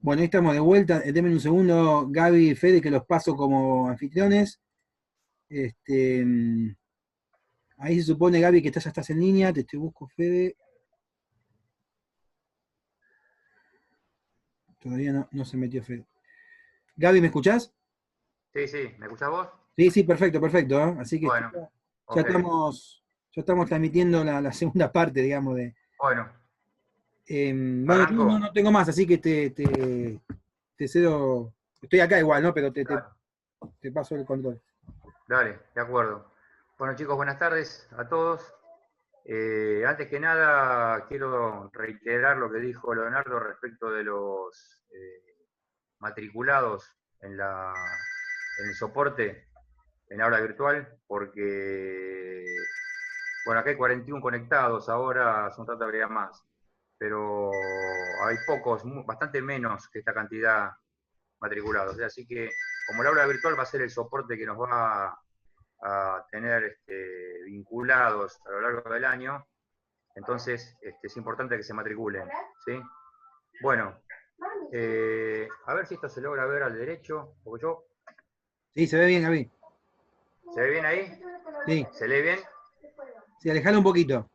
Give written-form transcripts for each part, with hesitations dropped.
Bueno, ahí estamos de vuelta. Denme un segundo, Gaby y Fede, que los paso como anfitriones. Este, ahí se supone, Gaby, que ya estás en línea. Te busco, Fede. Todavía no se metió Fede. Gaby, ¿me escuchás? Sí, sí, ¿me escuchás vos? Sí, sí, perfecto, perfecto. ¿Eh? Así que Bueno, ya ok. estamos transmitiendo la segunda parte, digamos, de. Bueno, Bueno, yo arranco. no tengo más, así que te cedo. Estoy acá igual, ¿no? Pero Dale, te paso el control. dale, de acuerdo. Bueno, chicos, buenas tardes a todos. Antes que nada, quiero reiterar lo que dijo Leonardo respecto de los matriculados en el soporte, en aula virtual, porque, bueno, acá hay 41 conectados, ahora son un rato habría más, pero hay pocos, bastante menos que esta cantidad matriculados. Así que, como el aula virtual va a ser el soporte que nos va a tener vinculados a lo largo del año, entonces es importante que se matriculen. ¿Sí? Bueno, a ver si esto se logra ver al derecho, porque yo... Sí, se ve bien, Gaby. ¿Se ve bien ahí? Sí, ¿Se lee bien? sí, alejalo un poquito.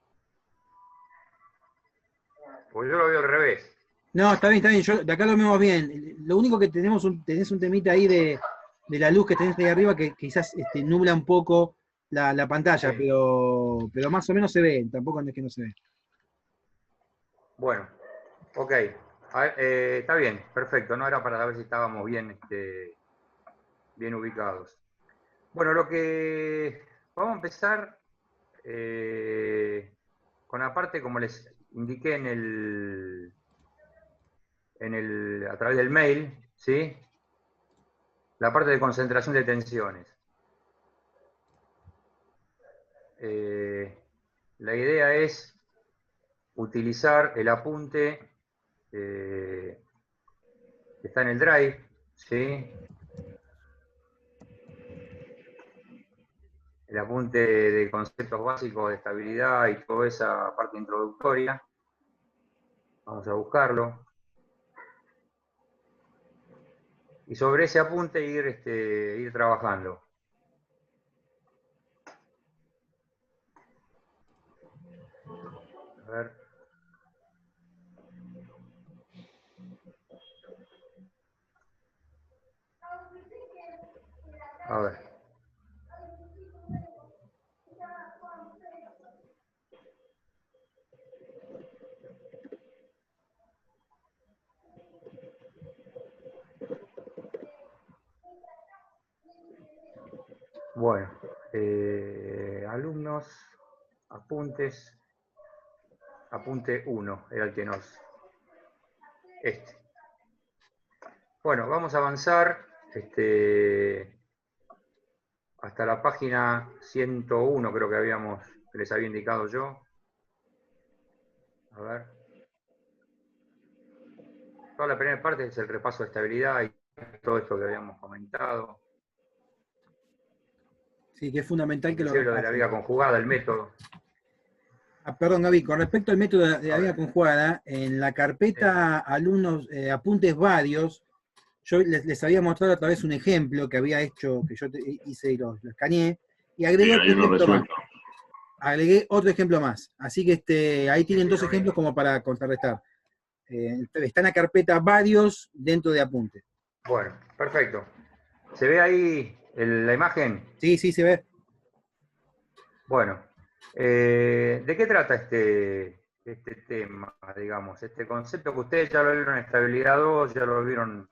Porque yo lo veo al revés. No, está bien, está bien. Yo, de acá lo vemos bien. Lo único que tenés un temita ahí de la luz que tenés ahí arriba que quizás nubla un poco la Sí. pantalla, pero más o menos se ve. Tampoco es que no se ve. Bueno, ok. A ver, está bien, perfecto. No era para ver si estábamos bien, bien ubicados. Bueno, lo que vamos a empezar con la parte, como les indiqué a través del mail, ¿sí? La parte de concentración de tensiones. La idea es utilizar el apunte que está en el drive, ¿sí? El apunte de conceptos básicos de estabilidad y toda esa parte introductoria. Vamos a buscarlo. Y sobre ese apunte ir trabajando. A ver. A ver. Bueno, alumnos, apuntes, apunte 1 era el que nos... Este. Bueno, vamos a avanzar hasta la página 101, creo que les había indicado yo. A ver. Toda la primera parte es el repaso de estabilidad y todo esto que habíamos comentado. Sí, que es fundamental que lo Inclusive lo de la repasen. viga conjugada, el método. Perdón, Gaby, con respecto al método de la A vida ver. conjugada, en la Sí. carpeta alumnos apuntes varios, yo les había mostrado otra vez un ejemplo que había hecho, que yo hice y lo escaneé, y Sí, agregué otro hay uno ejemplo más. resuelto. Agregué otro ejemplo más. Así que ahí Sí, tienen sí, dos lo vi. ejemplos como para contrarrestar. Está en la carpeta varios dentro de apuntes. Bueno, perfecto. ¿Se ve ahí la imagen? Sí, sí, se ve. Bueno, ¿de qué trata este tema, digamos? Este concepto que ustedes ya lo vieron en estabilidad 2, ya lo vieron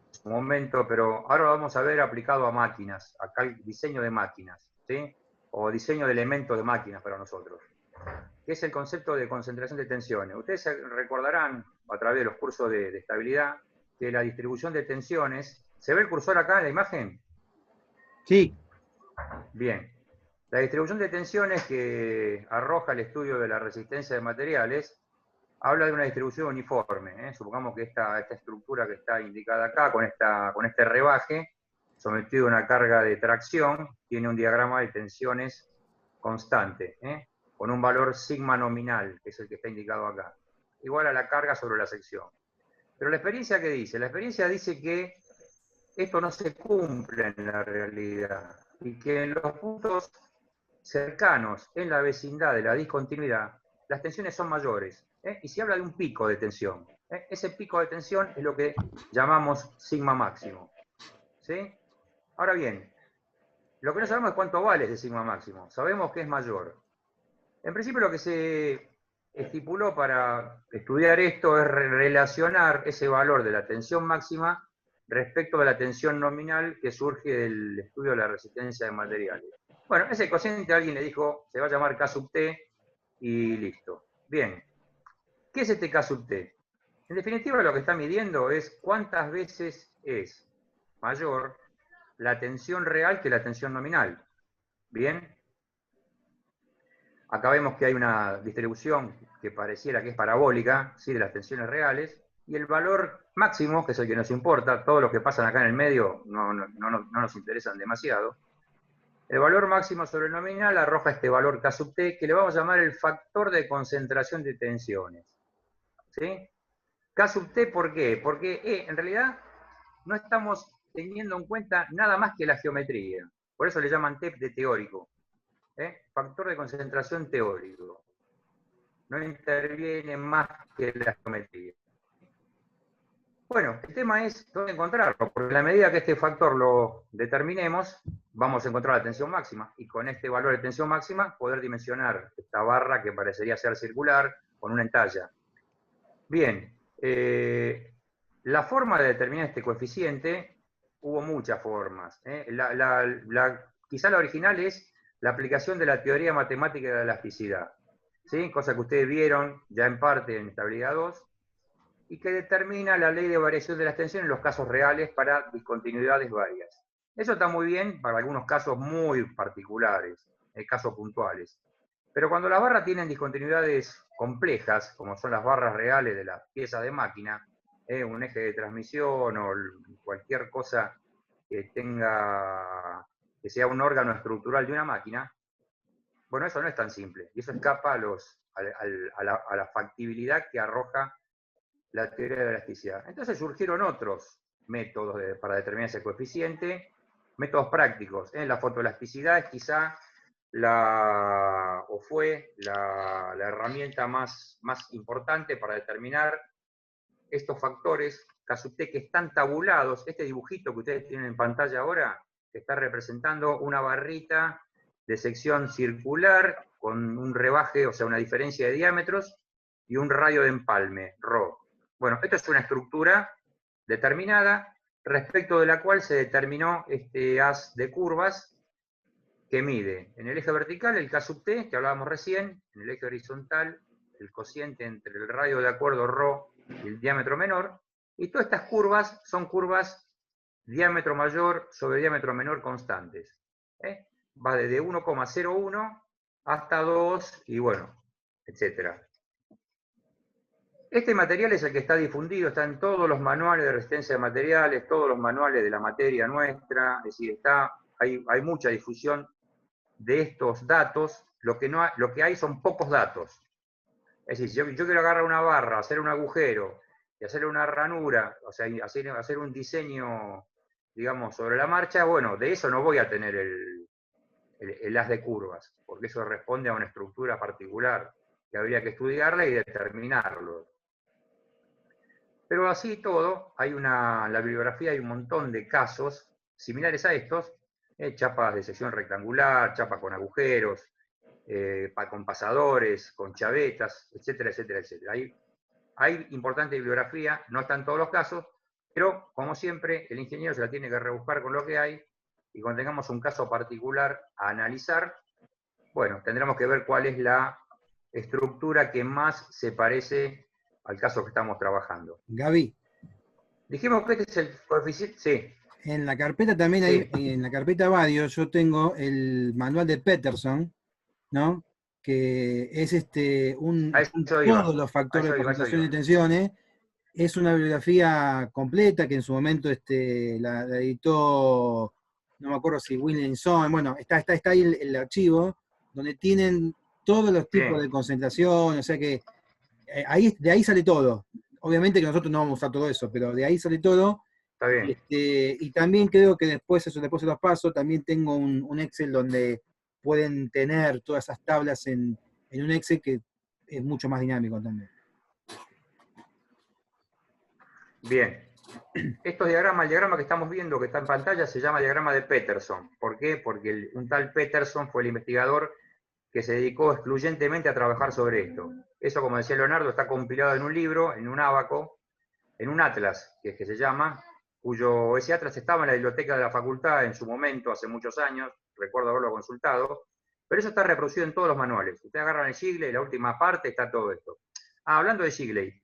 en su momento, pero ahora lo vamos a ver aplicado a máquinas, acá el diseño de máquinas, ¿sí? O diseño de elementos de máquinas para nosotros, que es el concepto de concentración de tensiones. Ustedes recordarán a través de los cursos de estabilidad que la distribución de tensiones, ¿se ve el cursor acá en la imagen? Sí, Bien. La distribución de tensiones que arroja el estudio de la resistencia de materiales habla de una distribución uniforme. Supongamos que esta estructura que está indicada acá, con este rebaje, sometido a una carga de tracción, tiene un diagrama de tensiones constante, con un valor sigma nominal, que es el que está indicado acá, igual a la carga sobre la sección. Pero la experiencia, ¿qué dice? La experiencia dice que esto no se cumple en la realidad y que en los puntos cercanos, en la vecindad de la discontinuidad, las tensiones son mayores. Y se habla de un pico de tensión. Ese pico de tensión es lo que llamamos sigma máximo. ¿Sí? Ahora bien, lo que no sabemos es cuánto vale ese sigma máximo. Sabemos que es mayor. En principio lo que se estipuló para estudiar esto es relacionar ese valor de la tensión máxima respecto de la tensión nominal que surge del estudio de la resistencia de materiales. Bueno, ese cociente alguien le dijo, se va a llamar K sub T y listo. Bien, ¿qué es este K sub T? En definitiva lo que está midiendo es cuántas veces es mayor la tensión real que la tensión nominal. Bien, acá vemos que hay una distribución que pareciera que es parabólica, ¿sí?, de las tensiones reales, y el valor máximo, que es el que nos importa, todos los que pasan acá en el medio no nos interesan demasiado. El valor máximo sobre el nominal arroja este valor K sub T, que le vamos a llamar el factor de concentración de tensiones. ¿Sí? K sub T, ¿por qué? Porque en realidad no estamos teniendo en cuenta nada más que la geometría. Por eso le llaman T de teórico. Factor de concentración teórico. No interviene más que la geometría. Bueno, el tema es dónde encontrarlo, porque en la medida que este factor lo determinemos, vamos a encontrar la tensión máxima, y con este valor de tensión máxima poder dimensionar esta barra que parecería ser circular con una entalla. Bien, la forma de determinar este coeficiente, hubo muchas formas. Quizá la original es la aplicación de la teoría matemática de la elasticidad, ¿sí? Cosa que ustedes vieron ya en parte en estabilidad 2, y que determina la ley de variación de las tensiones en los casos reales para discontinuidades varias. Eso está muy bien para algunos casos muy particulares, casos puntuales. Pero cuando las barras tienen discontinuidades complejas, como son las barras reales de las piezas de máquina, un eje de transmisión o cualquier cosa que sea un órgano estructural de una máquina, bueno, eso no es tan simple. Y eso escapa a la factibilidad que arroja la teoría de la elasticidad. Entonces surgieron otros métodos para determinar ese coeficiente, métodos prácticos. La fotoelasticidad es quizá fue la herramienta más importante para determinar estos factores K sub T que están tabulados. Este dibujito que ustedes tienen en pantalla ahora está representando una barrita de sección circular con un rebaje, o sea, una diferencia de diámetros y un radio de empalme, ρ. Bueno, esto es una estructura determinada respecto de la cual se determinó este haz de curvas que mide en el eje vertical el K sub T, que hablábamos recién, en el eje horizontal el cociente entre el radio de acuerdo ρ y el diámetro menor, y todas estas curvas son curvas diámetro mayor sobre diámetro menor constantes. Va desde 1,01 hasta 2 y bueno, etcétera. Este material es el que está difundido, está en todos los manuales de resistencia de materiales, todos los manuales de la materia nuestra, es decir, hay mucha difusión de estos datos. Lo que hay son pocos datos. Es decir, si yo quiero agarrar una barra, hacer un agujero y hacerle una ranura, o sea, hacer un diseño, digamos, sobre la marcha, bueno, de eso no voy a tener el haz de curvas, porque eso responde a una estructura particular que habría que estudiarla y determinarlo. Pero así todo, en la bibliografía hay un montón de casos similares a estos, chapas de sección rectangular, chapas con agujeros, con pasadores, con chavetas, etcétera, etcétera, etcétera. Hay importante bibliografía, no están todos los casos, pero como siempre, el ingeniero se la tiene que rebuscar con lo que hay, y cuando tengamos un caso particular a analizar, bueno, tendremos que ver cuál es la estructura que más se parece al caso que estamos trabajando. Gaby. Dijimos que este es el coeficiente, sí. En la carpeta también hay, en la carpeta Vadio, yo tengo el manual de Peterson, ¿no? Que es todos los factores de concentración y tensiones. Es una bibliografía completa que en su momento la editó, no me acuerdo si Williamson, bueno, está ahí el archivo, donde tienen todos los tipos de concentración, o sea que de ahí sale todo. obviamente que nosotros no vamos a usar todo eso, pero de ahí sale todo. Está bien. Y también creo que después se los paso, también tengo un Excel donde pueden tener todas esas tablas en un Excel que es mucho más dinámico también. Bien. Estos diagramas, el diagrama que estamos viendo, que está en pantalla, se llama diagrama de Peterson. ¿Por qué? Porque un tal Peterson fue el investigador que se dedicó excluyentemente a trabajar sobre esto. Eso, como decía Leonardo, está compilado en un libro, en un ábaco, en un atlas, que se llama, ese atlas estaba en la biblioteca de la facultad en su momento, hace muchos años, recuerdo haberlo consultado, pero eso está reproducido en todos los manuales. Ustedes agarran el Shigley, la última parte, está todo esto. Hablando de Shigley,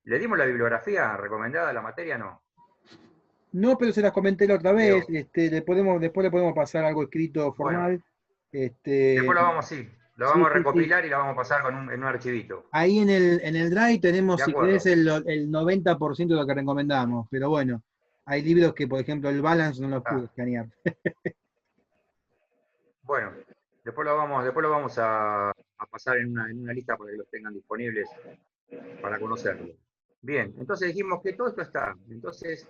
¿le dimos la bibliografía recomendada a la materia? No. No, pero se las comenté la otra vez, después le podemos pasar algo escrito formal. Bueno, después lo vamos, sí, lo Sí, vamos a sí, recopilar sí. y la vamos a pasar en un archivito. Ahí en el Drive tenemos, De si acuerdo. querés, el 90% de lo que recomendamos, pero bueno, hay libros que, por ejemplo, el Balance no los pude escanear. Bueno, después lo vamos a pasar en una lista para que los tengan disponibles para conocerlo. Bien, entonces dijimos que todo esto está. Entonces,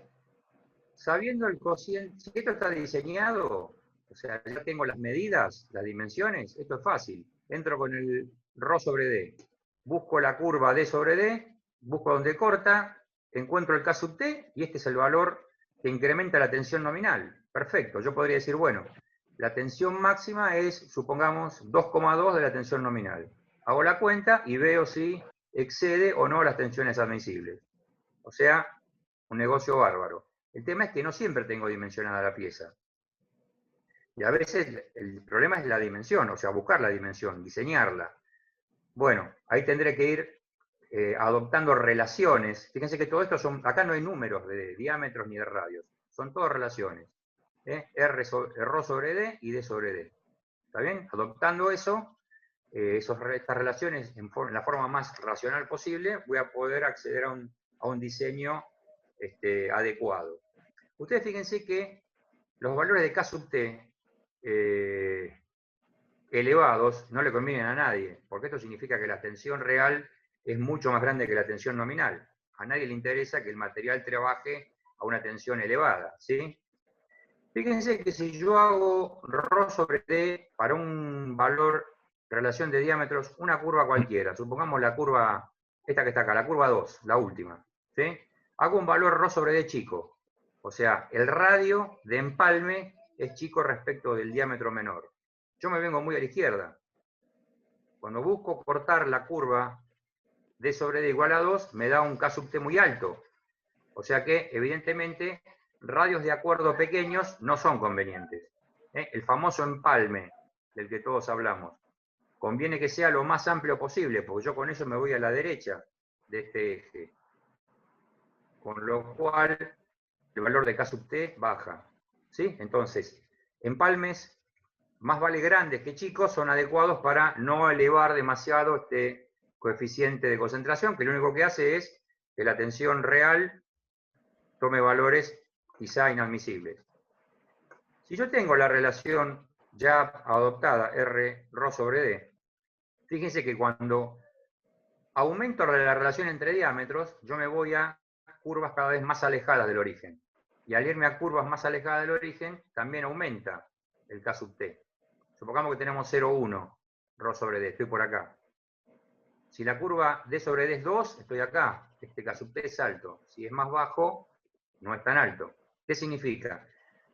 sabiendo el cociente, si esto está diseñado, o sea, ya tengo las medidas, las dimensiones, esto es fácil. Entro con el ρ sobre d, busco la curva d sobre d, busco donde corta, encuentro el k sub t, y este es el valor que incrementa la tensión nominal. Perfecto, yo podría decir, bueno, la tensión máxima es, supongamos, 2,2 de la tensión nominal. Hago la cuenta y veo si excede o no las tensiones admisibles. O sea, un negocio bárbaro. El tema es que no siempre tengo dimensionada la pieza. Y a veces el problema es la dimensión, o sea, buscar la dimensión, diseñarla. Bueno, ahí tendré que ir adoptando relaciones. Fíjense que todo esto acá no hay números de diámetros ni de radios, son todas relaciones. R sobre D y D sobre D. ¿Está bien? Adoptando eso, estas relaciones en la forma más racional posible, voy a poder acceder a un diseño adecuado. Ustedes fíjense que los valores de K sub T elevados no le convienen a nadie, porque esto significa que la tensión real es mucho más grande que la tensión nominal. A nadie le interesa que el material trabaje a una tensión elevada, ¿sí? Fíjense que si yo hago ρ sobre D para un valor, relación de diámetros, una curva cualquiera, supongamos la curva, esta que está acá, la curva 2, la última, ¿sí? Hago un valor ρ sobre D chico, o sea, el radio de empalme es chico respecto del diámetro menor. Yo me vengo muy a la izquierda. Cuando busco cortar la curva D sobre D igual a 2, me da un K sub T muy alto. O sea que, evidentemente, radios de acuerdo pequeños no son convenientes. El famoso empalme del que todos hablamos. Conviene que sea lo más amplio posible, porque yo con eso me voy a la derecha de este eje. Con lo cual, el valor de K sub T baja. ¿Sí? Entonces, empalmes más vale grandes que chicos son adecuados para no elevar demasiado este coeficiente de concentración, que lo único que hace es que la tensión real tome valores quizá inadmisibles. Si yo tengo la relación ya adoptada, R ρ sobre D, fíjense que cuando aumento la relación entre diámetros, yo me voy a curvas cada vez más alejadas del origen. Y al irme a curvas más alejadas del origen, también aumenta el K sub T. Supongamos que tenemos 0,1 ρ sobre D, estoy por acá. Si la curva D sobre D es 2, estoy acá. Este K sub T es alto. Si es más bajo, no es tan alto. ¿Qué significa?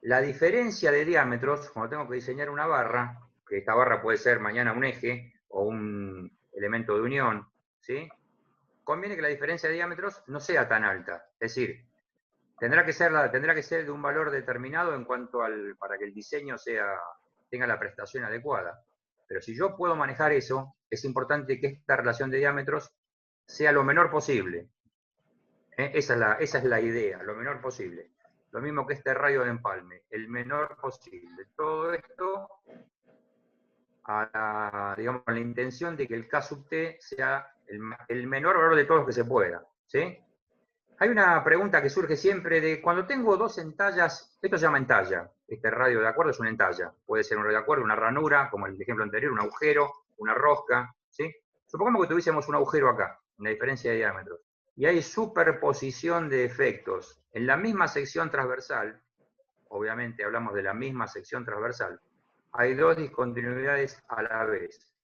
La diferencia de diámetros, cuando tengo que diseñar una barra, que esta barra puede ser mañana un eje o un elemento de unión, ¿sí? Conviene que la diferencia de diámetros no sea tan alta. Es decir, tendrá que ser de un valor determinado en cuanto para que el diseño tenga la prestación adecuada. Pero si yo puedo manejar eso, es importante que esta relación de diámetros sea lo menor posible. Esa es la idea, lo menor posible. Lo mismo que este radio de empalme, el menor posible. Todo esto digamos, con la intención de que el K sub T sea el menor valor de todos los que se pueda. ¿Sí? Hay una pregunta que surge siempre de cuando tengo dos entallas, esto se llama entalla, este radio de acuerdo es una entalla, puede ser un radio de acuerdo, una ranura, como el ejemplo anterior, un agujero, una rosca, ¿sí? Supongamos que tuviésemos un agujero acá, una diferencia de diámetros. y hay superposición de efectos. En la misma sección transversal, obviamente hablamos de la misma sección transversal, hay dos discontinuidades a la vez.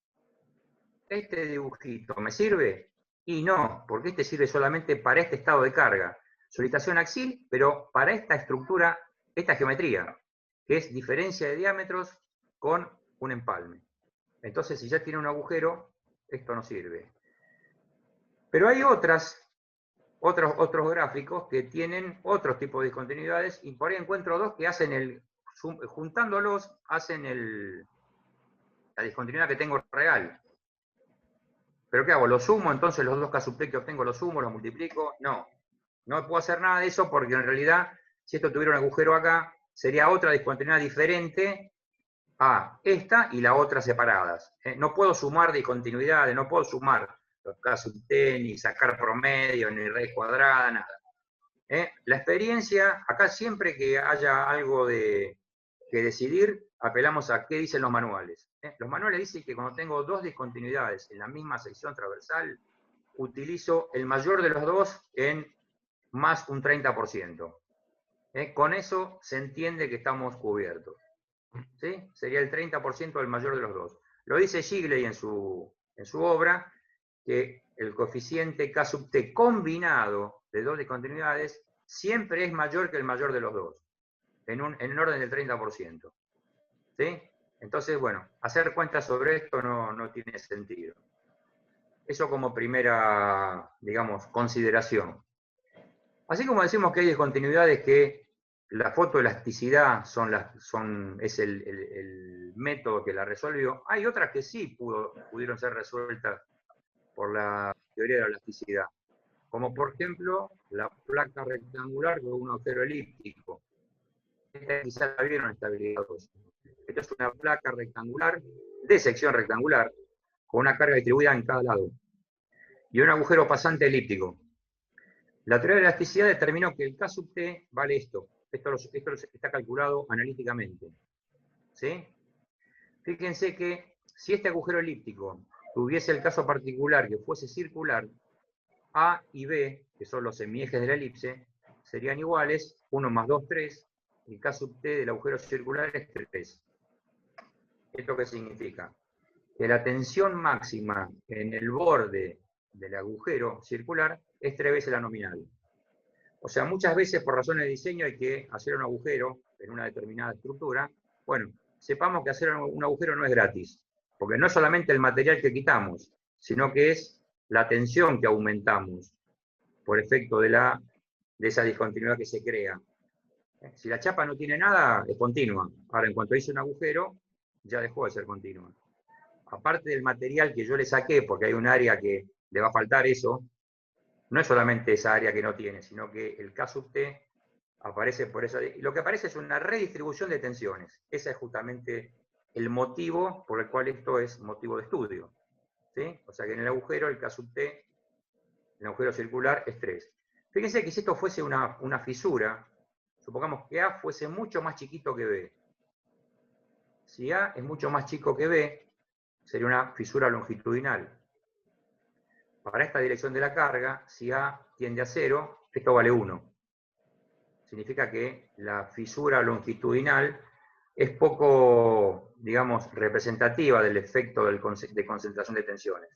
¿Este dibujito me sirve? Y no, porque este sirve solamente para este estado de carga. Solitación axil, pero para esta estructura, esta geometría, que es diferencia de diámetros con un empalme. Entonces, si ya tiene un agujero, esto no sirve. Pero hay otros gráficos que tienen otros tipos de discontinuidades, y por ahí encuentro dos que hacen juntándolos, hacen la discontinuidad que tengo real. ¿Pero qué hago? ¿Lo sumo? Entonces los dos K sub t que obtengo los sumo, los multiplico. No, no puedo hacer nada de eso porque en realidad, si esto tuviera un agujero acá, sería otra discontinuidad diferente a esta y la otra separadas. No puedo sumar discontinuidades, no puedo sumar los K sub t, ni sacar promedio, ni raíz cuadrada, nada. La experiencia, acá siempre que haya algo que decidir, apelamos a qué dicen los manuales. Los manuales dicen que cuando tengo dos discontinuidades en la misma sección transversal, utilizo el mayor de los dos en más un 30%. Con eso se entiende que estamos cubiertos. ¿Sí? Sería el 30% del mayor de los dos. Lo dice Shigley en su obra, que el coeficiente K sub t combinado de dos discontinuidades siempre es mayor que el mayor de los dos, en un orden del 30%. ¿Sí? Entonces, bueno, hacer cuentas sobre esto no tiene sentido. Eso como primera, digamos, consideración. Así como decimos que hay discontinuidades que la fotoelasticidad es el método que la resolvió, hay otras que sí pudieron ser resueltas por la teoría de la elasticidad. Como por ejemplo, la placa rectangular con un agujero elíptico. Esta quizás la vieron en estabilidad 2. Esta es una placa rectangular, de sección rectangular, con una carga distribuida en cada lado. Y un agujero pasante elíptico. La teoría de la elasticidad determinó que el K sub t vale esto. Esto está calculado analíticamente. ¿Sí? Fíjense que si este agujero elíptico tuviese el caso particular que fuese circular, A y B, que son los semiejes de la elipse, serían iguales, 1 más 2, 3, y K sub t del agujero circular es 3. ¿Esto qué significa? Que la tensión máxima en el borde del agujero circular es 3 veces la nominal. O sea, muchas veces por razones de diseño hay que hacer un agujero en una determinada estructura. Bueno, sepamos que hacer un agujero no es gratis, porque no es solamente el material que quitamos, sino que es la tensión que aumentamos por efecto de esa discontinuidad que se crea. Si la chapa no tiene nada, es continua. Ahora, en cuanto hice un agujero, ya dejó de ser continua. Aparte del material que yo le saqué, porque hay un área que le va a faltar eso, no es solamente esa área que no tiene, sino que el K sub t aparece por eso. Y lo que aparece es una redistribución de tensiones. Ese es justamente el motivo por el cual esto es motivo de estudio. ¿Sí? O sea que en el agujero, el K sub t, en el agujero circular, es 3. Fíjense que si esto fuese una fisura, supongamos que A fuese mucho más chiquito que B. Si A es mucho más chico que B, sería una fisura longitudinal. Para esta dirección de la carga, si A tiende a 0, esto vale 1. Significa que la fisura longitudinal es poco, digamos, representativa del efecto de concentración de tensiones.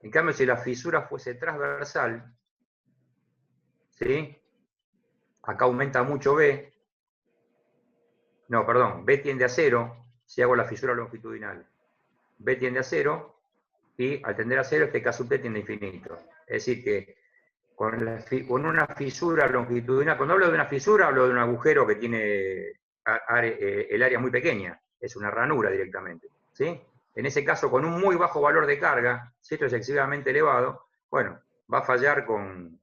En cambio, si la fisura fuese transversal, ¿sí? Acá aumenta mucho B. No, perdón, B tiende a 0 si hago la fisura longitudinal. B tiende a 0 y al tender a 0 este K sub t tiende a infinito. Es decir que con una fisura longitudinal, cuando hablo de una fisura hablo de un agujero que tiene el área muy pequeña, es una ranura directamente. ¿Sí? En ese caso, con un muy bajo valor de carga, si esto es excesivamente elevado, bueno, va a fallar con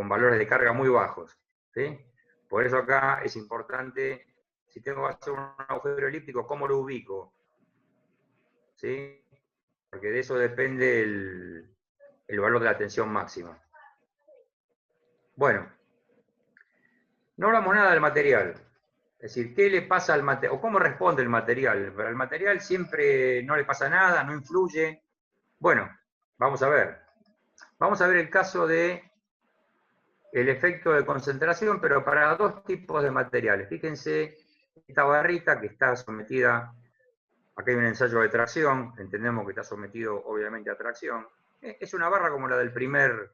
valores de carga muy bajos. ¿Sí? Por eso acá es importante, si tengo que hacer un agujero elíptico, ¿cómo lo ubico? ¿Sí? Porque de eso depende el valor de la tensión máxima. Bueno, no hablamos nada del material. Es decir, ¿qué le pasa al material? ¿O cómo responde el material? Al material siempre no le pasa nada, no influye. Bueno, vamos a ver. Vamos a ver el caso de el efecto de concentración, pero para dos tipos de materiales. Fíjense, esta barrita que está sometida, acá hay un ensayo de tracción, entendemos que está sometido obviamente a tracción. Es una barra como la del primer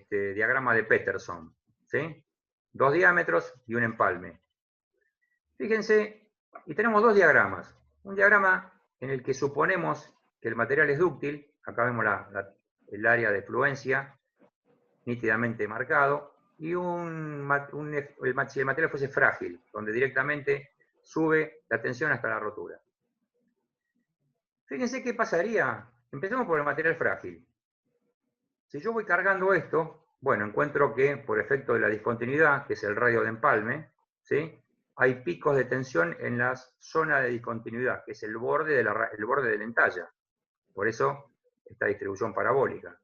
diagrama de Peterson, ¿sí? 2 diámetros y un empalme. Fíjense, y tenemos dos diagramas. Un diagrama en el que suponemos que el material es dúctil, acá vemos el área de fluencia nítidamente marcado, y si el material fuese frágil, donde directamente sube la tensión hasta la rotura. Fíjense qué pasaría. Empecemos por el material frágil. Si yo voy cargando esto, bueno, encuentro que por efecto de la discontinuidad, que es el radio de empalme, ¿sí?, hay picos de tensión en la zona de discontinuidad, que es el borde de la entalla. Por eso, esta distribución parabólica.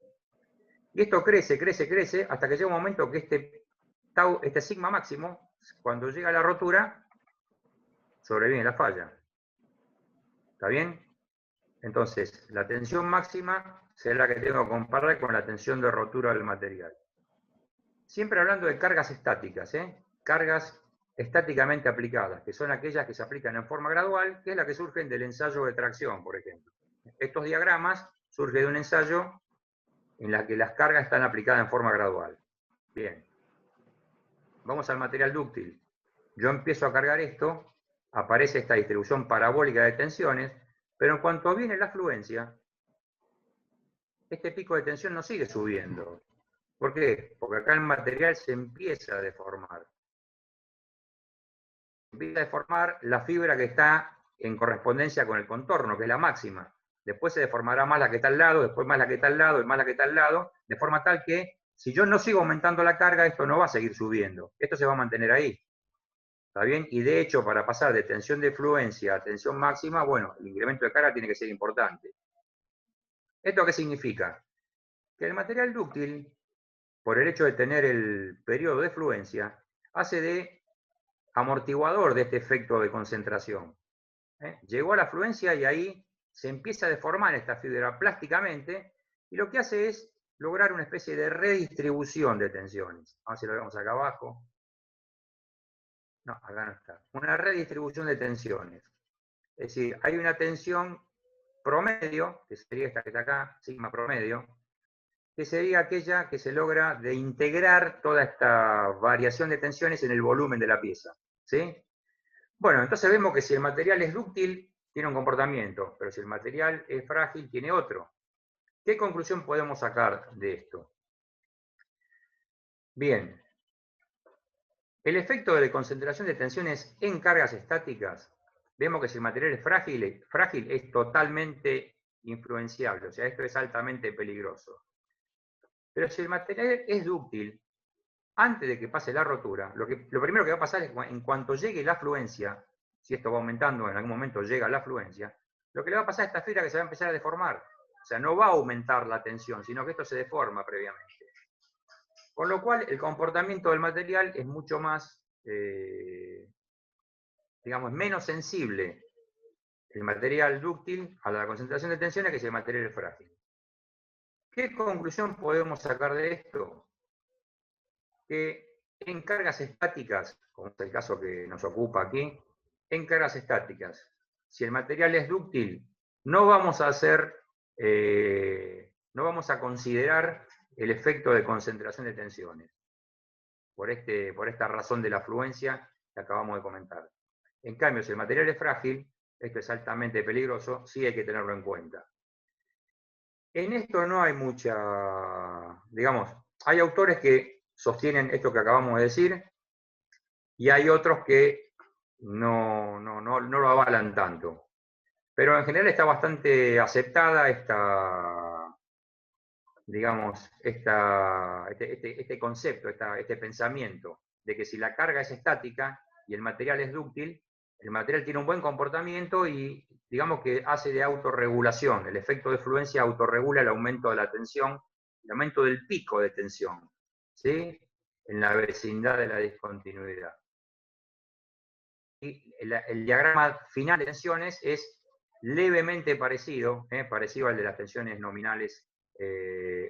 Y esto crece, crece, crece, hasta que llega un momento que este sigma máximo, cuando llega a la rotura, sobreviene la falla. ¿Está bien? Entonces, la tensión máxima será la que tengo que comparar con la tensión de rotura del material. Siempre hablando de cargas estáticas, cargas estáticamente aplicadas, que son aquellas que se aplican en forma gradual, que es la que surgen del ensayo de tracción, por ejemplo. Estos diagramas surgen de un ensayo en la que las cargas están aplicadas en forma gradual. Bien. Vamos al material dúctil. Yo empiezo a cargar esto, aparece esta distribución parabólica de tensiones, pero en cuanto viene la fluencia, este pico de tensión no sigue subiendo. ¿Por qué? Porque acá el material se empieza a deformar. Empieza a deformar la fibra que está en correspondencia con el contorno, que es la máxima. Después se deformará más la que está al lado, después más la que está al lado, y más la que está al lado, de forma tal que, si yo no sigo aumentando la carga, esto no va a seguir subiendo. Esto se va a mantener ahí. ¿Está bien? Y de hecho, para pasar de tensión de fluencia a tensión máxima, bueno, el incremento de carga tiene que ser importante. ¿Esto qué significa? Que el material dúctil, por el hecho de tener el periodo de fluencia, hace de amortiguador de este efecto de concentración. Llegó a la fluencia y ahí se empieza a deformar esta fibra plásticamente, y lo que hace es lograr una especie de redistribución de tensiones. A ver si lo vemos acá abajo. No, acá no está. Una redistribución de tensiones. Es decir, hay una tensión promedio, que sería esta que está acá, sigma promedio, que sería aquella que se logra de integrar toda esta variación de tensiones en el volumen de la pieza. ¿Sí? Bueno, entonces vemos que si el material es dúctil, tiene un comportamiento, pero si el material es frágil, tiene otro. ¿Qué conclusión podemos sacar de esto? Bien, el efecto de concentración de tensiones en cargas estáticas, vemos que si el material es frágil es totalmente influenciable, o sea, esto es altamente peligroso. Pero si el material es dúctil, antes de que pase la rotura, lo primero que va a pasar es que en cuanto llegue la fluencia, si esto va aumentando, en algún momento llega la fluencia, lo que le va a pasar a esta fibra que se va a empezar a deformar. O sea, no va a aumentar la tensión, sino que esto se deforma previamente. Con lo cual, el comportamiento del material es mucho más, digamos, menos sensible el material dúctil a la concentración de tensiones que si el material es frágil. ¿Qué conclusión podemos sacar de esto? Que en cargas estáticas, como es el caso que nos ocupa aquí, en cargas estáticas, si el material es dúctil, no vamos a considerar el efecto de concentración de tensiones, por esta razón de la fluencia que acabamos de comentar. En cambio, si el material es frágil, esto es altamente peligroso, sí hay que tenerlo en cuenta. En esto no hay mucha, digamos, hay autores que sostienen esto que acabamos de decir, y hay otros que no lo avalan tanto. Pero en general está bastante aceptada este concepto, este pensamiento, de que si la carga es estática y el material es dúctil, el material tiene un buen comportamiento y digamos que hace de autorregulación. El efecto de fluencia autorregula el aumento de la tensión, el aumento del pico de tensión, ¿sí?, en la vecindad de la discontinuidad. Y el diagrama final de tensiones es levemente parecido al de las tensiones nominales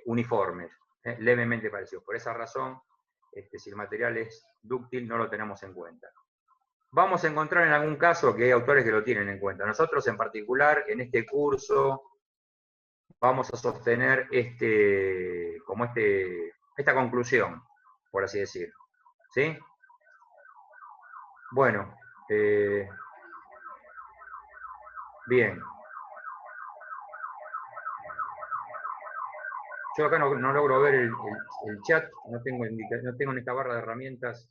uniformes. levemente parecidos. Por esa razón, si el material es dúctil, no lo tenemos en cuenta. Vamos a encontrar en algún caso que hay autores que lo tienen en cuenta. Nosotros en particular, en este curso, vamos a sostener esta conclusión, por así decirlo. ¿Sí? Bueno, bien. Yo acá no logro ver el chat, no tengo en esta barra de herramientas.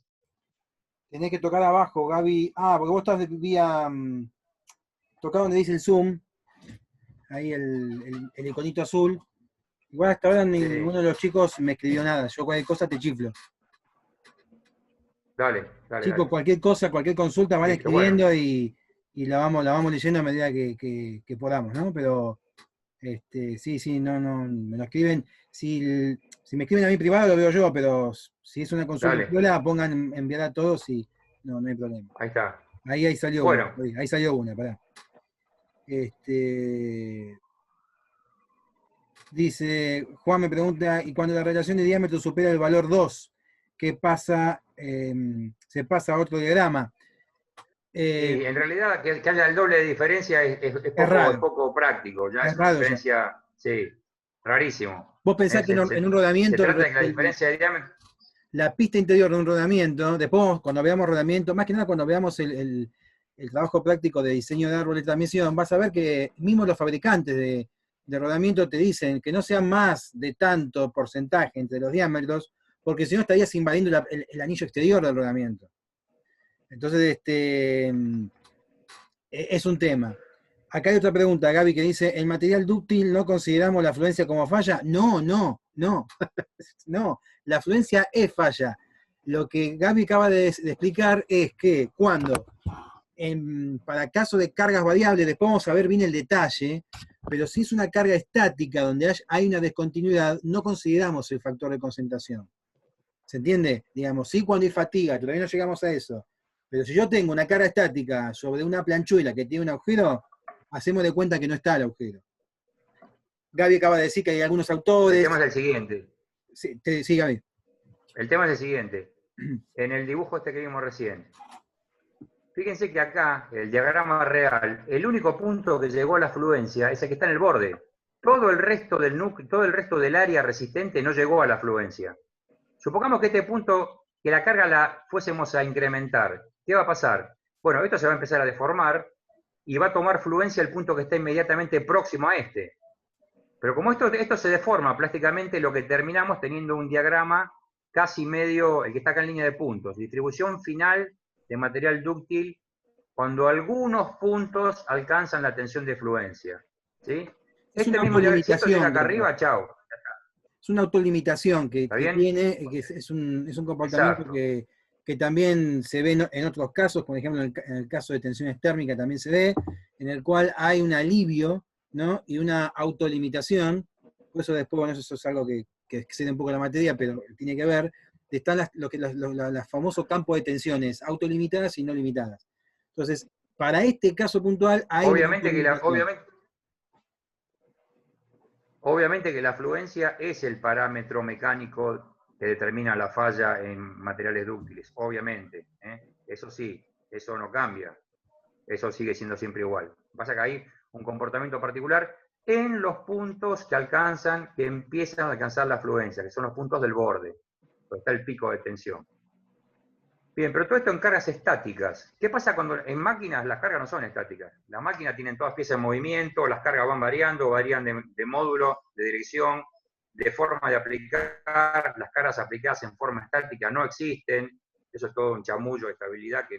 Tenés que tocar abajo, Gaby. Ah, porque vos estás vía... tocar donde dice el Zoom. Ahí el iconito azul. Igual hasta ahora ninguno de los chicos me escribió nada. Yo cualquier cosa te chiflo. Dale. Chicos, cualquier cosa, cualquier consulta van Listo, escribiendo bueno. y la vamos leyendo a medida que podamos, ¿no? Pero sí, no, me lo escriben. Si me escriben a mí privado lo veo yo, pero si es una consulta viola, pongan enviar a todos y no hay problema. Ahí está. Ahí salió bueno. una. Ahí salió una, pará. Dice, Juan me pregunta, ¿y cuando la relación de diámetro supera el valor 2, qué pasa? Se pasa a otro diagrama. Y en realidad que haya el doble de diferencia es poco práctico. Ya es una diferencia, sí, rarísimo. Vos pensás que en un rodamiento... Se trata de que la diferencia de diámetro... La pista interior de un rodamiento, después cuando veamos rodamiento, más que nada cuando veamos el trabajo práctico de diseño de árboles de transmisión, vas a ver que mismo los fabricantes de rodamiento te dicen que no sea más de tanto porcentaje entre los diámetros, porque si no estarías invadiendo el anillo exterior del rodamiento. Entonces, es un tema. Acá hay otra pregunta, Gaby, que dice, ¿el material dúctil no consideramos la fluencia como falla? No, no, la fluencia es falla. Lo que Gaby acaba de explicar es que cuando, para caso de cargas variables, después vamos a ver bien el detalle, pero si es una carga estática donde hay una descontinuidad, no consideramos el factor de concentración. ¿Se entiende? Digamos, sí cuando hay fatiga, todavía no llegamos a eso. Pero si yo tengo una carga estática sobre una planchuela que tiene un agujero, hacemos de cuenta que no está el agujero. Gaby acaba de decir que hay algunos autores... El tema es el siguiente. Sí, Gaby. El tema es el siguiente. En el dibujo que vimos recién, fíjense que acá, el diagrama real, el único punto que llegó a la fluencia es el que está en el borde. Todo el resto del núcleo, todo el resto del área resistente no llegó a la fluencia. Supongamos que este punto, que la carga la fuésemos a incrementar. ¿Qué va a pasar? Bueno, esto se va a empezar a deformar y va a tomar fluencia el punto que está inmediatamente próximo a este. Pero como esto se deforma plásticamente, lo que terminamos teniendo un diagrama casi medio, el que está acá en línea de puntos, distribución final de material dúctil cuando algunos puntos alcanzan la tensión de fluencia. ¿Sí? Es una autolimitación. Si esto llega acá arriba, chao. Es una autolimitación que tiene, que es un comportamiento que también se ve en otros casos, por ejemplo en el caso de tensiones térmicas también se ve, en el cual hay un alivio, ¿no? Y una autolimitación. Por eso después, bueno, eso es algo que excede un poco la materia, pero tiene que ver, están los famosos campos de tensiones autolimitadas y no limitadas. Entonces, para este caso puntual hay obviamente que la fluencia es el parámetro mecánico que determina la falla en materiales dúctiles, obviamente. Eso sí, eso no cambia. Eso sigue siendo siempre igual. Pasa que hay un comportamiento particular en los puntos que empiezan a alcanzar la fluencia, que son los puntos del borde, donde está el pico de tensión. Bien, pero todo esto en cargas estáticas. ¿Qué pasa cuando en máquinas las cargas no son estáticas? Las máquinas tienen todas piezas en movimiento, las cargas van variando, varían de módulo, de dirección, de forma de aplicar. Las cargas aplicadas en forma estática no existen. Eso es todo un chamullo de estabilidad que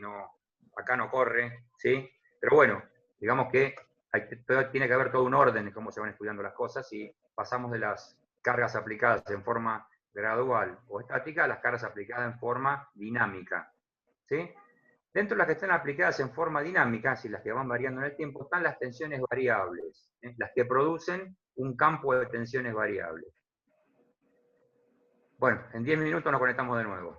acá no corre, ¿sí? Pero bueno, digamos que tiene que haber todo un orden en cómo se van estudiando las cosas y pasamos de las cargas aplicadas en forma gradual o estática a las cargas aplicadas en forma dinámica, ¿sí? Dentro de las que están aplicadas en forma dinámica, si las que van variando en el tiempo, están las tensiones variables, las que producen un campo de tensiones variables. Bueno, en 10 minutos nos conectamos de nuevo.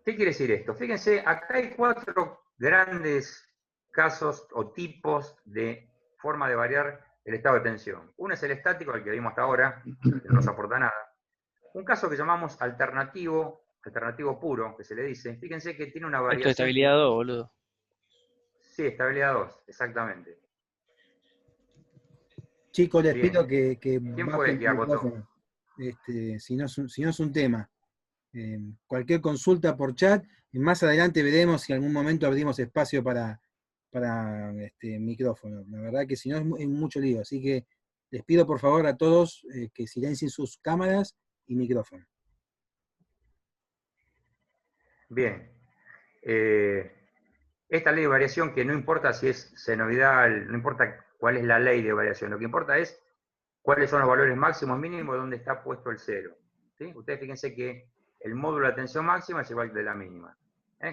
¿Qué quiere decir esto? Fíjense, acá hay 4 grandes casos o tipos de forma de variar el estado de tensión. Uno es el estático, el que vimos hasta ahora, que no nos aporta nada. Un caso que llamamos alternativo puro, que se le dice, fíjense que tiene una variación... Esto es estabilidad 2, boludo. Sí, estabilidad 2, exactamente. Chicos, les Bien. pido que ¿Quién bajen fue el que agotó? micrófono, si no es un tema. Cualquier consulta por chat, y más adelante veremos si en algún momento abrimos espacio para micrófono. La verdad que si no es mucho lío, así que les pido por favor a todos que silencien sus cámaras y micrófono. Bien. Esta ley de variación, que no importa si es senoidal, no importa cuál es la ley de variación, lo que importa es cuáles son los valores máximos, mínimos, donde está puesto el cero. ¿Sí? Ustedes fíjense que el módulo de tensión máxima es igual que de la mínima.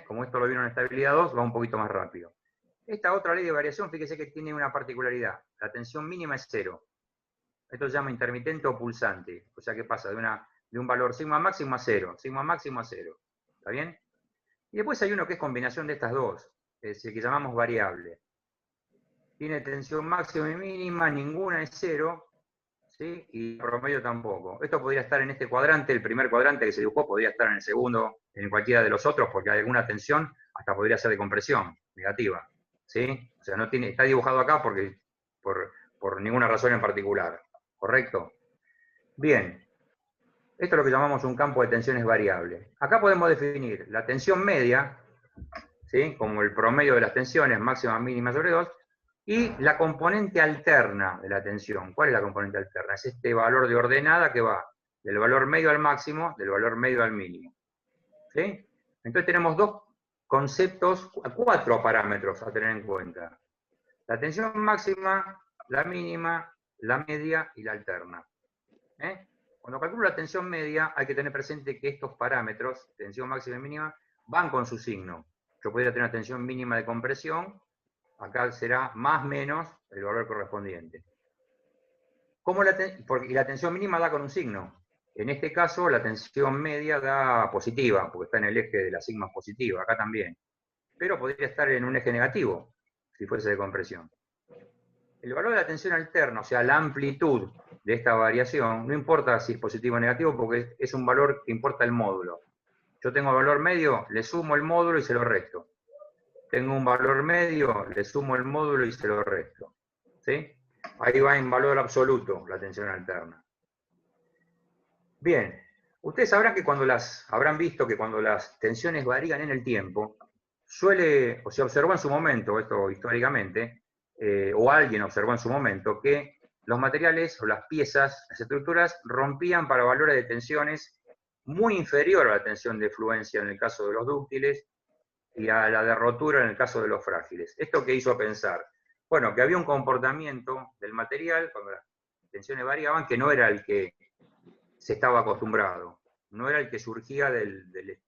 Como esto lo vieron en estabilidad 2, va un poquito más rápido. Esta otra ley de variación, fíjense que tiene una particularidad. La tensión mínima es cero. Esto se llama intermitente o pulsante. O sea que pasa de un valor sigma máximo a cero, sigma máximo a cero. ¿Está bien? Y después hay uno que es combinación de estas dos, es decir, que llamamos variable. Tiene tensión máxima y mínima, ninguna es cero, ¿sí? Y promedio tampoco. Esto podría estar en este cuadrante, el primer cuadrante que se dibujó, podría estar en el segundo, en cualquiera de los otros, porque hay alguna tensión, hasta podría ser de compresión, negativa. ¿Sí? O sea, no tiene, está dibujado acá porque, por ninguna razón en particular. ¿Correcto? Bien. Esto es lo que llamamos un campo de tensiones variable. Acá podemos definir la tensión media, ¿sí? Como el promedio de las tensiones, máxima, mínima sobre 2, y la componente alterna de la tensión. ¿Cuál es la componente alterna? Es este valor de ordenada que va del valor medio al máximo, del valor medio al mínimo. ¿Sí? Entonces tenemos dos conceptos, cuatro parámetros a tener en cuenta. La tensión máxima, la mínima, la media y la alterna. Cuando calculo la tensión media, hay que tener presente que estos parámetros, tensión máxima y mínima, van con su signo. Yo podría tener una tensión mínima de compresión, acá será más menos el valor correspondiente. Y la tensión mínima da con un signo. En este caso, la tensión media da positiva, porque está en el eje de la sigma positiva, acá también. Pero podría estar en un eje negativo, si fuese de compresión. El valor de la tensión alterna, o sea, la amplitud de esta variación, no importa si es positivo o negativo, porque es un valor que importa el módulo. Yo tengo valor medio, le sumo el módulo y se lo resto. Tengo un valor medio, le sumo el módulo y se lo resto. ¿Sí? Ahí va en valor absoluto la tensión alterna. Bien, ustedes sabrán que habrán visto que cuando las tensiones varían en el tiempo, o se observó en su momento, esto históricamente, o alguien observó en su momento, que los materiales o las piezas, las estructuras, rompían para valores de tensiones muy inferior a la tensión de fluencia en el caso de los dúctiles y a la de rotura en el caso de los frágiles. ¿Esto qué hizo pensar? Bueno, que había un comportamiento del material cuando las tensiones variaban que no era el que se estaba acostumbrado, no era el que surgía de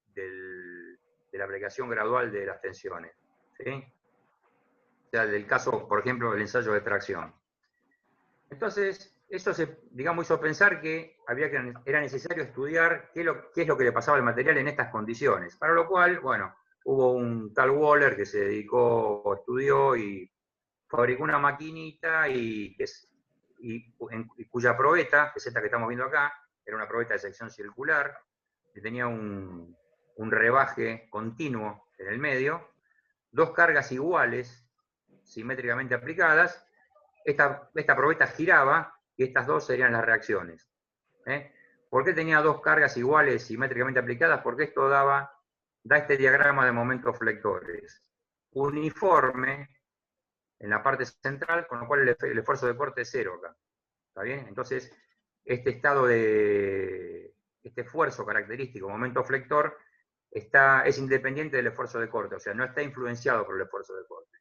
la aplicación gradual de las tensiones. ¿Sí? O sea, del caso, por ejemplo, del ensayo de tracción. Entonces, eso hizo pensar que era necesario estudiar qué es lo que le pasaba al material en estas condiciones. Para lo cual, bueno, hubo un tal Waller que se dedicó, estudió y fabricó una maquinita cuya probeta, que es esta que estamos viendo acá, era una probeta de sección circular, que tenía un rebaje continuo en el medio, dos cargas iguales, simétricamente aplicadas. Esta probeta giraba y estas dos serían las reacciones. ¿Por qué tenía dos cargas iguales simétricamente aplicadas? Porque esto da este diagrama de momentos flectores. Uniforme en la parte central, con lo cual el esfuerzo de corte es cero acá. ¿Está bien? Entonces, este esfuerzo característico, momento flector, es independiente del esfuerzo de corte, o sea, no está influenciado por el esfuerzo de corte.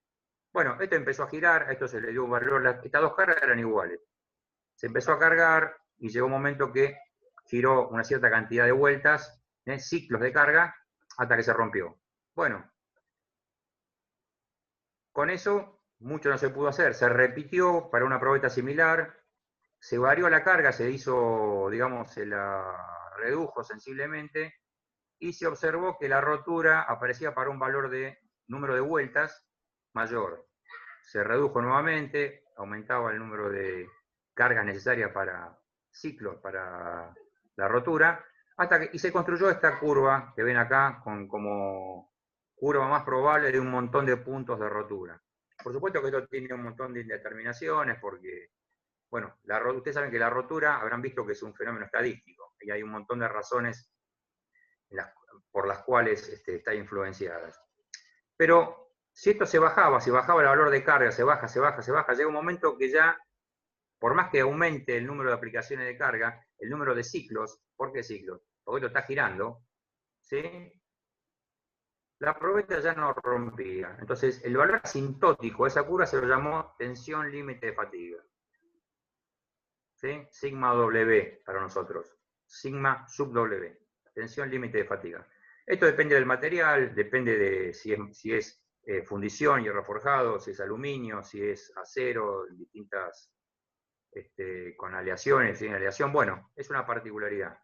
Bueno, esto empezó a girar, a esto se le dio un valor, estas dos cargas eran iguales. Se empezó a cargar y llegó un momento que giró una cierta cantidad de vueltas, ciclos de carga, hasta que se rompió. Bueno, con eso mucho no se pudo hacer. Se repitió para una probeta similar, se varió la carga, se hizo, digamos, se la redujo sensiblemente, y se observó que la rotura aparecía para un valor de número de vueltas mayor. Se redujo nuevamente, aumentaba el número de cargas necesarias para ciclos, para la rotura, y se construyó esta curva que ven acá como curva más probable de un montón de puntos de rotura. Por supuesto que esto tiene un montón de indeterminaciones porque, bueno, ustedes saben que la rotura, habrán visto que es un fenómeno estadístico, y hay un montón de razones por las cuales está influenciada. Pero si esto si bajaba el valor de carga, se baja, llega un momento que ya, por más que aumente el número de aplicaciones de carga, el número de ciclos, ¿por qué ciclos? Porque esto está girando, ¿sí? La probeta ya no rompía. Entonces, el valor asintótico de esa curva se lo llamó tensión límite de fatiga. ¿Sí? Sigma W para nosotros. Sigma sub W. Tensión límite de fatiga. Esto depende del material, depende de si es fundición, hierro forjado, si es aluminio, si es acero, distintas con aleaciones, sin aleación. Bueno, es una particularidad.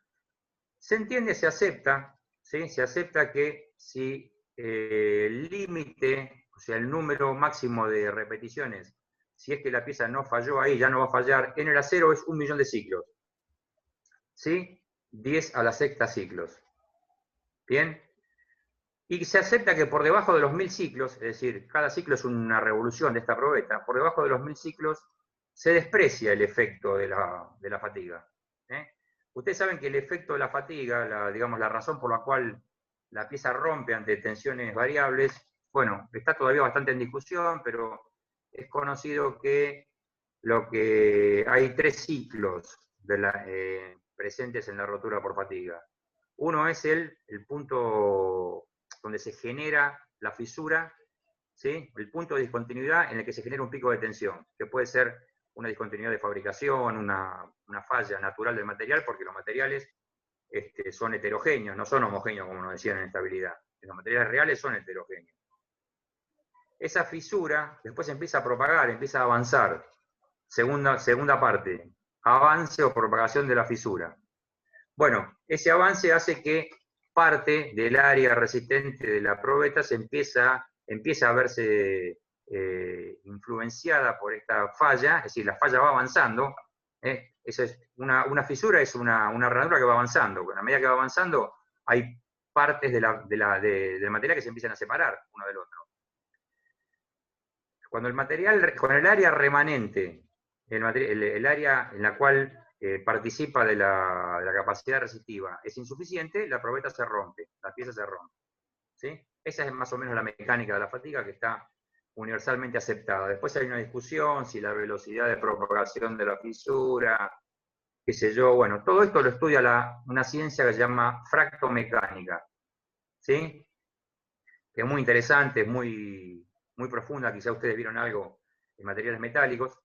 Se entiende, se acepta, ¿sí? Se acepta que si el límite, o sea, el número máximo de repeticiones, si es que la pieza no falló ahí, ya no va a fallar, en el acero es 1.000.000 de ciclos. ¿Sí? 10 a la sexta ciclos. ¿Bien? Y se acepta que por debajo de los 1.000 ciclos, es decir, cada ciclo es una revolución de esta probeta, por debajo de los 1.000 ciclos se desprecia el efecto de la fatiga. Ustedes saben que el efecto de la fatiga, digamos, la razón por la cual la pieza rompe ante tensiones variables, bueno, está todavía bastante en discusión, pero es conocido que hay 3 ciclos presentes en la rotura por fatiga. Uno es el punto donde se genera la fisura, ¿sí? El punto de discontinuidad en el que se genera un pico de tensión, que puede ser una discontinuidad de fabricación, una falla natural del material, porque los materiales son heterogéneos, no son homogéneos como nos decían en estabilidad. Los materiales reales son heterogéneos. Esa fisura después empieza a propagar, empieza a avanzar. Segunda parte, avance o propagación de la fisura. Bueno, ese avance hace que parte del área resistente de la probeta empieza a verse influenciada por esta falla, es decir, la falla va avanzando. Eso es una fisura es una ranura que va avanzando. A medida que va avanzando, hay partes del material que se empiezan a separar uno del otro. Cuando con el área remanente, el área en la cual participa de la capacidad resistiva es insuficiente, la probeta se rompe, la pieza se rompe. ¿Sí? Esa es más o menos la mecánica de la fatiga que está universalmente aceptada. Después hay una discusión si la velocidad de propagación de la fisura, qué sé yo, bueno, todo esto lo estudia una ciencia que se llama fractomecánica, ¿sí? Que es muy interesante, es muy profunda, quizá ustedes vieron algo en materiales metálicos,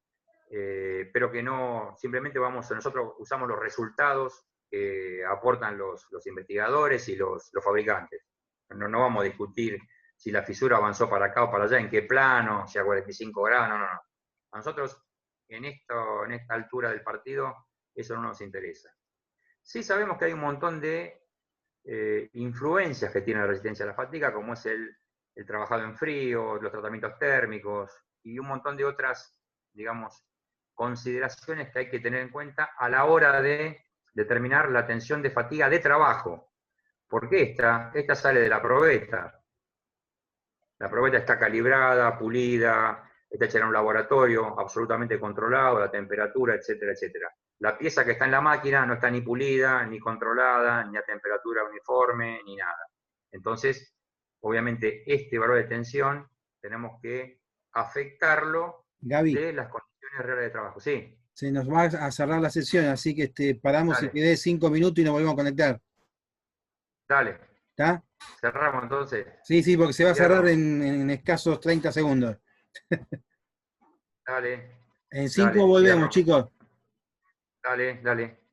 pero que no, simplemente nosotros usamos los resultados que aportan los investigadores y los fabricantes. No vamos a discutir si la fisura avanzó para acá o para allá, en qué plano, si a 45 grados, no. A nosotros, en esta altura del partido, eso no nos interesa. Sí sabemos que hay un montón de influencias que tiene la resistencia a la fatiga, como es el trabajado en frío, los tratamientos térmicos y un montón de otras, digamos, consideraciones que hay que tener en cuenta a la hora de determinar la tensión de fatiga de trabajo. Porque esta sale de la probeta. La probeta está calibrada, pulida, está hecha en un laboratorio absolutamente controlado, la temperatura, etcétera, etcétera. La pieza que está en la máquina no está ni pulida, ni controlada, ni a temperatura uniforme, ni nada. Entonces, obviamente, este valor de tensión tenemos que afectarlo Gaby, de las condiciones reales de trabajo. Sí. se nos va a cerrar la sesión, así que paramos y Dale. quedé 5 minutos y nos volvemos a conectar. Dale. ¿Está? Cerramos entonces. Sí, porque se va a Cierro. cerrar en escasos 30 segundos. Dale. En 5 Dale, volvemos, cierro. chicos. Dale.